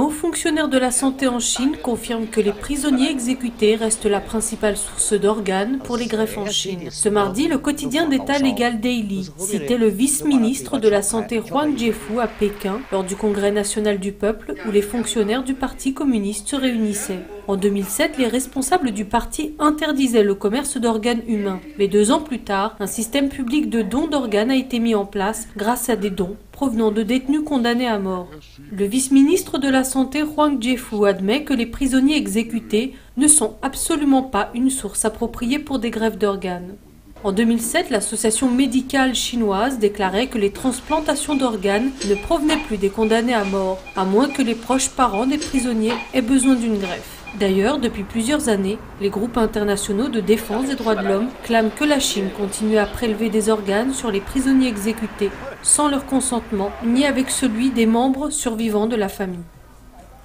haut fonctionnaire de la santé en Chine confirme que les prisonniers exécutés restent la principale source d'organes pour les greffes en Chine. Ce mardi, le quotidien d'État Legal Daily citait le vice-ministre de la Santé Huang Zhefu à Pékin lors du Congrès national du peuple où les fonctionnaires du Parti communiste se réunissaient. En 2007, les responsables du parti interdisaient le commerce d'organes humains. Mais 2 ans plus tard, un système public de dons d'organes a été mis en place grâce à des dons provenant de détenus condamnés à mort. Le vice-ministre de la Santé Huang Zhefu admet que les prisonniers exécutés ne sont absolument pas une source appropriée pour des greffes d'organes. En 2007, l'association médicale chinoise déclarait que les transplantations d'organes ne provenaient plus des condamnés à mort, à moins que les proches parents des prisonniers aient besoin d'une greffe. D'ailleurs, depuis plusieurs années, les groupes internationaux de défense des droits de l'homme clament que la Chine continue à prélever des organes sur les prisonniers exécutés sans leur consentement, ni avec celui des membres survivants de la famille.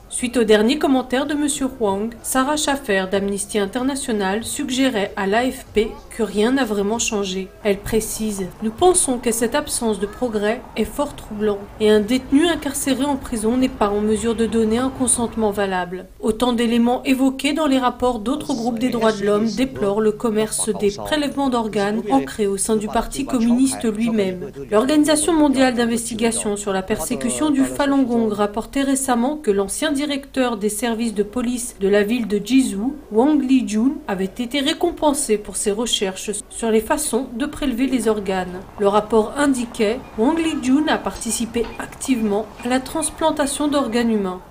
Suite au dernier commentaire de M. Huang, Sarah Schaffer d'Amnesty International suggérait à l'AFP que rien n'a vraiment changé. Elle précise « Nous pensons que cette absence de progrès est fort troublant et un détenu incarcéré en prison n'est pas en mesure de donner un consentement valable. » Autant d'éléments évoqués dans les rapports d'autres groupes des droits de l'homme déplorent le commerce des prélèvements d'organes ancré au sein du Parti communiste lui-même. L'Organisation mondiale d'investigation sur la persécution du Falun Gong rapportait récemment que l'ancien directeur des services de police de la ville de Jizhou, Wang Lijun, avait été récompensé pour ses recherches sur les façons de prélever les organes. Le rapport indiquait Wang Lijun a participé activement à la transplantation d'organes humains.